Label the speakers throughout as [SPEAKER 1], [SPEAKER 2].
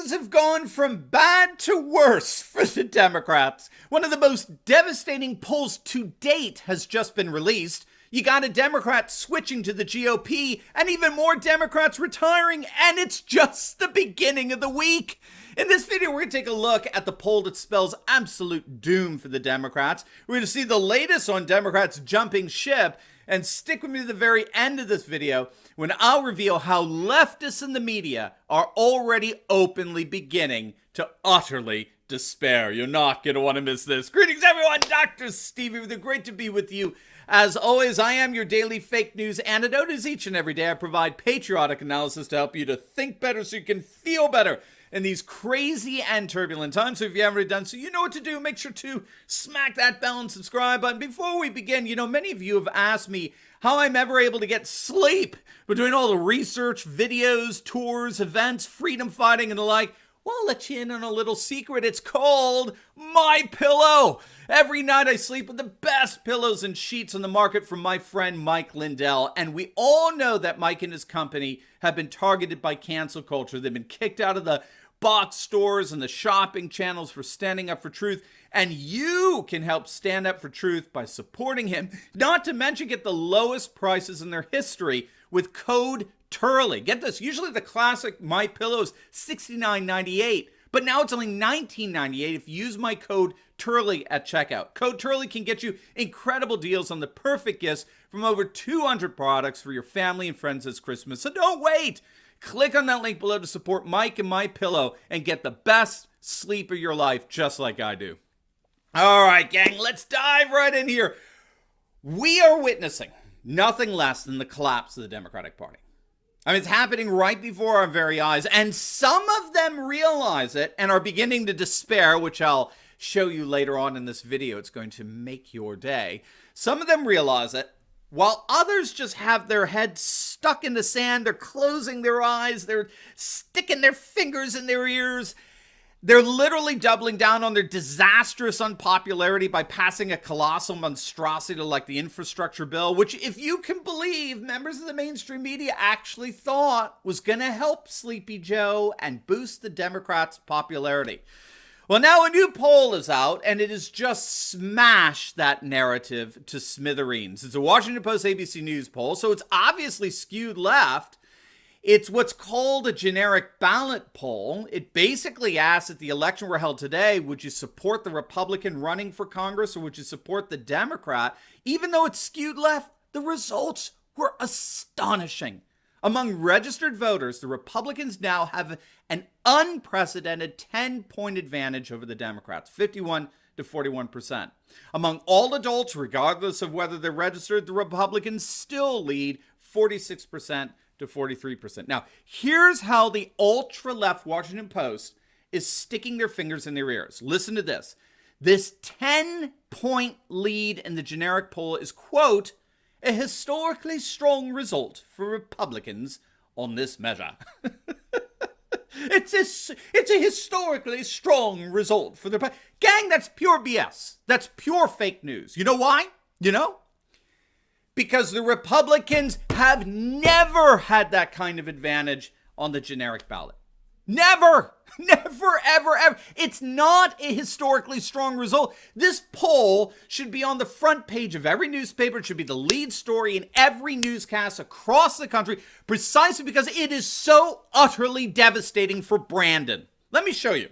[SPEAKER 1] things have gone from bad to worse for the Democrats. One of the most devastating polls to date has just been released. You got a Democrat switching to the GOP and even more Democrats retiring, and it's just the beginning of the week. In this video, we're going to take a look at the poll that spells absolute doom for the Democrats. We're going to see the latest on Democrats jumping ship, and stick with me to the very end of this video when I'll reveal how leftists in the media are already openly beginning to utterly despair. You're not going to want to miss this. Greetings, everyone. Dr. Stevie with you. Great to be with you. As always, I am your daily fake news antidote. As each and every day, I provide patriotic analysis to help you to think better so you can feel better in these crazy and turbulent times. So if you haven't already done so, you know what to do. Make sure to smack that bell and subscribe button. Before we begin, many of you have asked me how I'm ever able to get sleep between all the research, videos, tours, events, freedom fighting, and the like. Well, I'll let you in on a little secret. It's called MyPillow. Every night I sleep with the best pillows and sheets on the market from my friend Mike Lindell. And we all know that Mike and his company have been targeted by cancel culture. They've been kicked out of the box stores and the shopping channels for standing up for truth. And you can help stand up for truth by supporting him. Not to mention get the lowest prices in their history with code Turley. Get this, usually the classic MyPillow is $69.98, but now it's only $19.98 if you use my code Turley at checkout. Code Turley can get you incredible deals on the perfect gifts from over 200 products for your family and friends this Christmas. So don't wait. Click on that link below to support Mike and MyPillow and get the best sleep of your life just like I do. All right, gang, let's dive right in here. We are witnessing nothing less than the collapse of the Democratic Party. I mean, it's happening right before our very eyes, and some of them realize it and are beginning to despair, which I'll show you later on in this video. It's going to make your day. Some of them realize it, while others just have their heads stuck in the sand. They're closing their eyes. They're sticking their fingers in their ears. They're literally doubling down on their disastrous unpopularity by passing a colossal monstrosity like the infrastructure bill, which, if you can believe, members of the mainstream media actually thought was going to help Sleepy Joe and boost the Democrats' popularity. Well, now a new poll is out, and it has just smashed that narrative to smithereens. It's a Washington Post ABC News poll, so it's obviously skewed left. It's what's called a generic ballot poll. It basically asks, if the election were held today, would you support the Republican running for Congress or would you support the Democrat? Even though it's skewed left, the results were astonishing. Among registered voters, the Republicans now have an unprecedented 10-point advantage over the Democrats, 51 to 41%. Among all adults, regardless of whether they're registered, the Republicans still lead 46% to 43%. Now, here's how the ultra-left Washington Post is sticking their fingers in their ears. Listen to this. This 10-point lead in the generic poll is, quote, a historically strong result for Republicans on this measure. It's a historically strong result for the... Gang, that's pure BS. That's pure fake news. You know why? Because the Republicans have never had that kind of advantage on the generic ballot. Never, ever. It's not a historically strong result. This poll should be on the front page of every newspaper. It should be the lead story in every newscast across the country, precisely because it is so utterly devastating for Brandon. Let me show you.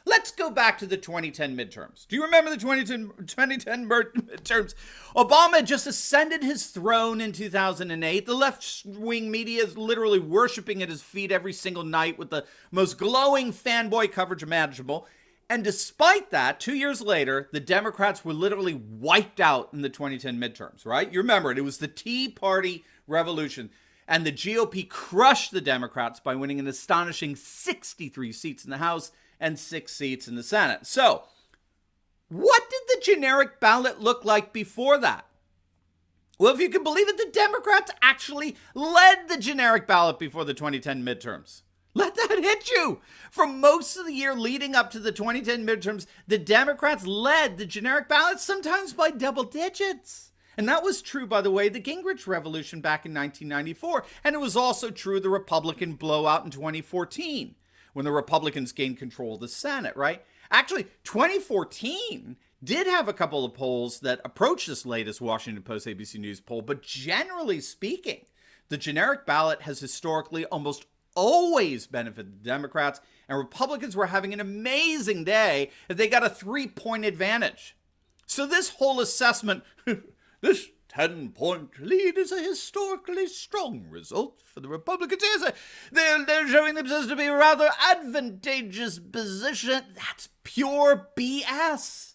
[SPEAKER 1] Let's go back to the 2010 midterms. Do you remember the 2010 midterms? Obama just ascended his throne in 2008. The left-wing media is literally worshiping at his feet every single night with the most glowing fanboy coverage imaginable. And despite that, 2 years later, the Democrats were literally wiped out in the 2010 midterms, right? You remember it. It was the Tea Party revolution. And the GOP crushed the Democrats by winning an astonishing 63 seats in the House and 6 seats in the Senate. So, what did the generic ballot look like before that? Well, if you can believe it, the Democrats actually led the generic ballot before the 2010 midterms. Let that hit you. For most of the year leading up to the 2010 midterms, the Democrats led the generic ballot, sometimes by double digits. And that was true, by the way, the Gingrich Revolution back in 1994. And it was also true of the Republican blowout in 2014. when the Republicans gained control of the Senate, right? Actually, 2014 did have a couple of polls that approached this latest Washington Post ABC News poll, but generally speaking, the generic ballot has historically almost always benefited the Democrats, and Republicans were having an amazing day if they got a 3-point advantage. So this whole assessment, this 10-point lead is a historically strong result for the Republicans. They're showing themselves to be a rather advantageous position. That's pure BS.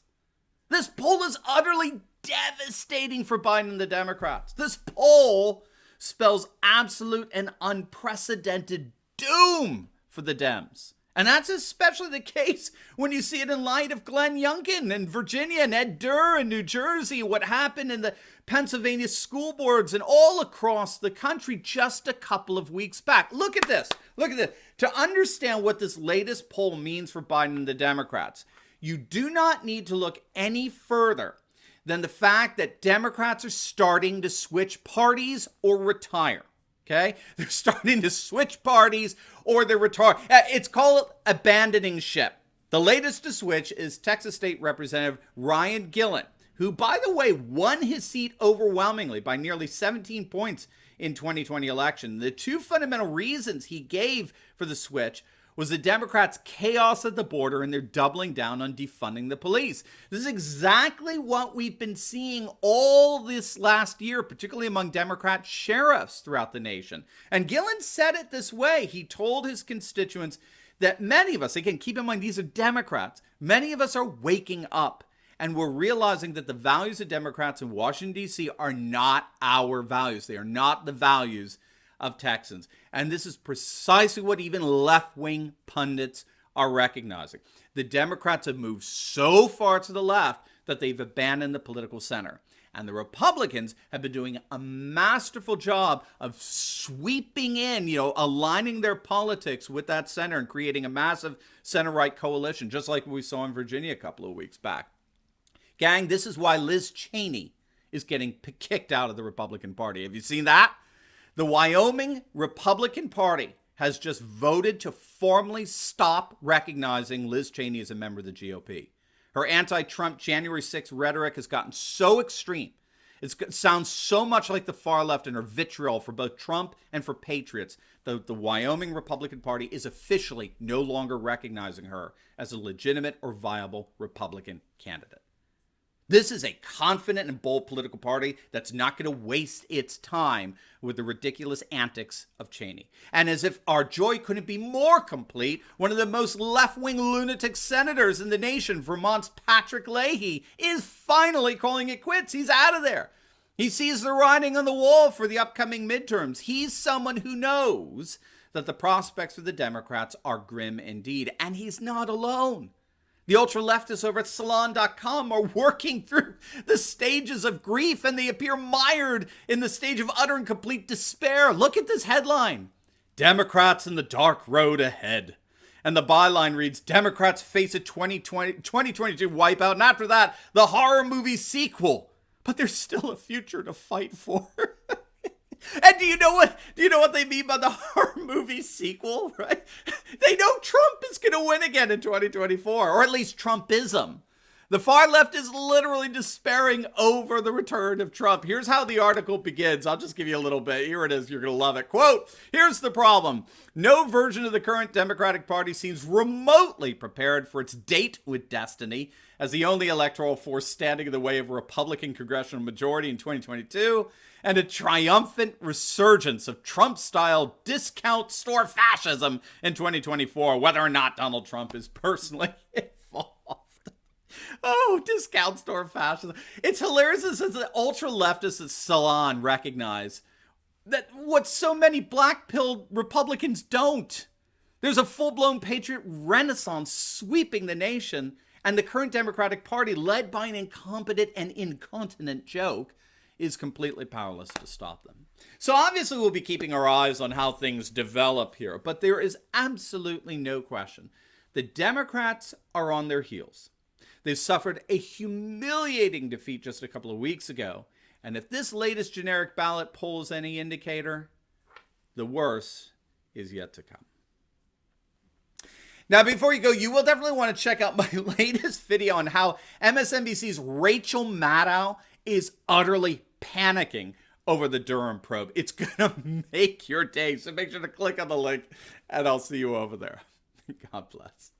[SPEAKER 1] This poll is utterly devastating for Biden and the Democrats. This poll spells absolute and unprecedented doom for the Dems. And that's especially the case when you see it in light of Glenn Youngkin in Virginia and Ed Durr in New Jersey, what happened in the Pennsylvania school boards and all across the country just a couple of weeks back. Look at this. Look at this. To understand what this latest poll means for Biden and the Democrats, you do not need to look any further than the fact that Democrats are starting to switch parties or retire. Okay? They're starting to switch parties or they're retiring. It's called abandoning ship. The latest to switch is Texas State Representative Ryan Gillen, who, by the way, won his seat overwhelmingly by nearly 17 points in 2020 election. The two fundamental reasons he gave for the switch was the Democrats' chaos at the border and they're doubling down on defunding the police. This is exactly what we've been seeing all this last year, particularly among Democrat sheriffs throughout the nation. And Gillen said it this way. He told his constituents that many of us, again, keep in mind, these are Democrats, many of us are waking up and we're realizing that the values of Democrats in Washington, D.C. are not our values. They are not the values of Texans. And this is precisely what even left-wing pundits are recognizing. The Democrats have moved so far to the left that they've abandoned the political center. And the Republicans have been doing a masterful job of sweeping in, aligning their politics with that center and creating a massive center-right coalition, just like we saw in Virginia a couple of weeks back. Gang, this is why Liz Cheney is getting kicked out of the Republican Party. Have you seen that? The Wyoming Republican Party has just voted to formally stop recognizing Liz Cheney as a member of the GOP. Her anti-Trump January 6th rhetoric has gotten so extreme. It sounds so much like the far left in her vitriol for both Trump and for patriots. The Wyoming Republican Party is officially no longer recognizing her as a legitimate or viable Republican candidate. This is a confident and bold political party that's not going to waste its time with the ridiculous antics of Cheney. And as if our joy couldn't be more complete, one of the most left-wing lunatic senators in the nation, Vermont's Patrick Leahy, is finally calling it quits. He's out of there. He sees the writing on the wall for the upcoming midterms. He's someone who knows that the prospects for the Democrats are grim indeed. And he's not alone. The ultra-leftists over at Salon.com are working through the stages of grief, and they appear mired in the stage of utter and complete despair. Look at this headline. Democrats in the dark road ahead. And the byline reads, Democrats face a 2022 wipeout, and after that, the horror movie sequel. But there's still a future to fight for. And do you know what they mean by the horror movie sequel, right? They know Trump is going to win again in 2024, or at least Trumpism. The far left is literally despairing over the return of Trump. Here's how the article begins. I'll just give you a little bit. Here it is. You're going to love it. Quote, here's the problem. No version of the current Democratic Party seems remotely prepared for its date with destiny as the only electoral force standing in the way of a Republican congressional majority in 2022 and a triumphant resurgence of Trump-style discount store fascism in 2024, whether or not Donald Trump is personally involved. Oh, discount store fascism. It's hilarious as the ultra-leftists at Salon recognize that what so many black-pilled Republicans don't. There's a full-blown patriot renaissance sweeping the nation, and the current Democratic Party, led by an incompetent and incontinent joke, is completely powerless to stop them. So obviously we'll be keeping our eyes on how things develop here, but there is absolutely no question. The Democrats are on their heels. They've suffered a humiliating defeat just a couple of weeks ago, and if this latest generic ballot poll is any indicator, the worst is yet to come. Now, before you go, you will definitely want to check out my latest video on how MSNBC's Rachel Maddow is utterly panicking over the Durham probe. It's going to make your day. So make sure to click on the link, and I'll see you over there. God bless.